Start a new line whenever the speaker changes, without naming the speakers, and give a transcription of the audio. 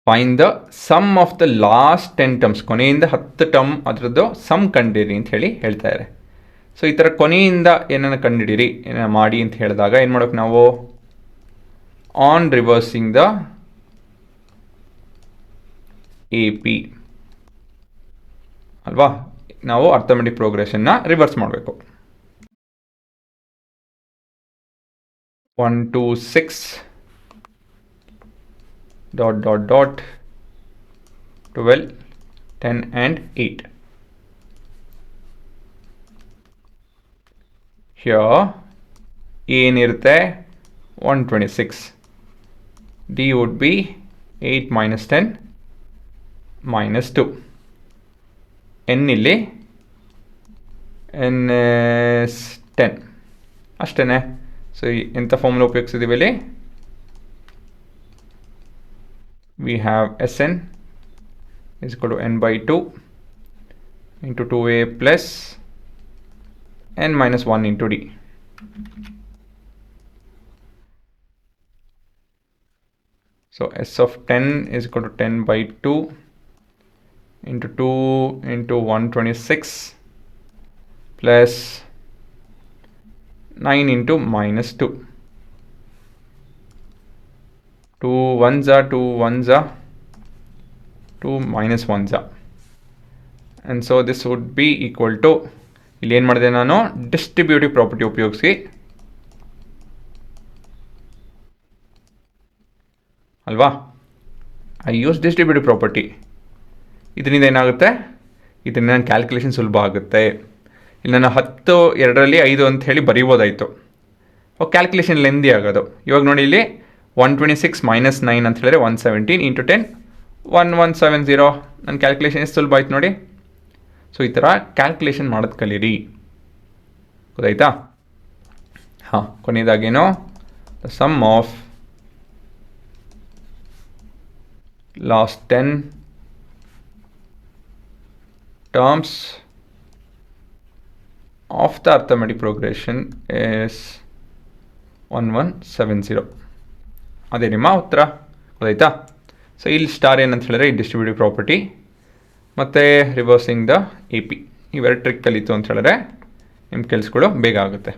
Fine the sum of the last 10 terms, ಕೊನೆಯಿಂದ 10 term ಅದರದ್ದು sum ಕಂಡಿರಿ ಅಂತ ಹೇಳ್ತಾ ಇದ್ದಾರೆ. ಸೊ ಈ ಥರ ಕೊನೆಯಿಂದ ಏನನ್ನ ಕಂಡುಹಿಡಿರಿ, ಏನ ಮಾಡಿ ಅಂತ ಹೇಳಿದಾಗ ಏನು ಮಾಡೋಕೆ ನಾವು, on reversing the A P ಅಲ್ವಾ, ನಾವು ಅರ್ಥಮೆಟಿಕ್ ಪ್ರೋಗ್ರೆಷನ್ನ ರಿವರ್ಸ್ ಮಾಡಬೇಕು. 1 2 6 dot dot dot 12 10 and 8. Here ಏನಿರುತ್ತೆ 126. D would be 8 minus 10 minus 2. N ಇಲ್ಲಿ n is 10 ಅಷ್ಟೇನೆ. ಸೊ ಎಂಥ ಫಾರ್ಮುಲಾ ಉಪಯೋಗಿಸಿದ್ದೀವಿ ಇಲ್ಲಿ, we have Sn is equal to n by 2 into 2a plus n minus 1 into d. So S of 10 is equal to 10 by 2 into 2 into 126 plus 9 into minus 2. 2 1s are 2 1s are 2 minus 1s are, and so this would be equal to, ಇಲ್ಲಿ ಏನು ಮಾಡಿದೆ ನಾನು, distributive property ಉಪಯೋಗಿಸಿ ಅಲ್ವಾ, I use distributive property. ಇದರಿಂದ ಏನಾಗುತ್ತೆ, ಇದರಿಂದ ನನ್ನ ಕ್ಯಾಲ್ಕುಲೇಷನ್ ಸುಲಭ ಆಗುತ್ತೆ. ಇಲ್ಲಿ ನಾನು 10 2ರಲ್ಲಿ 5 ಅಂತ ಹೇಳಿ ಬರೀಬೋದಾಯಿತು, ಕ್ಯಾಲ್ಕುಲೇಷನ್ ಲೆಂದಿ ಆಗೋದು. ಇವಾಗ ನೋಡಿ ಇಲ್ಲಿ 126 minus 9 ಅಂತ ಹೇಳಿದ್ರೆ 117 into 10 1170. ನನ್ನ ಕ್ಯಾಲ್ಕುಲೇಷನ್ ಎಷ್ಟು ಸುಲಭ ಆಯ್ತು ನೋಡಿ. ಸೊ ಈ ಥರ ಕ್ಯಾಲ್ಕುಲೇಷನ್ ಮಾಡೋದು ಕಲೀರಿ, ಗೊತ್ತಾಯ್ತಾ? ಹಾಂ, ಕೊನೆಯದಾಗೇನೋ the sum of last 10 terms of the arithmetic progression is 1170. ಅದೇ ನಿಮ್ಮ ಉತ್ತರ, ಗೊತ್ತಾಯ್ತಾ? ಸೊ ಇಲ್ಲಿ ಸ್ಟಾರ್ ಏನಂತ ಹೇಳಿದ್ರೆ ಈ ಡಿಸ್ಟ್ರಿಬ್ಯೂಟಿವ್ ಪ್ರಾಪರ್ಟಿ ಮತ್ತು ರಿವರ್ಸಿಂಗ್ ದ ಎ ಪಿ, ಇವೆರಡು ಟ್ರಿಕ್ ಕಲಿತು ಅಂತ ಹೇಳಿದ್ರೆ ನಿಮ್ಮ ಕೆಲಸಗಳು ಬೇಗ ಆಗುತ್ತೆ.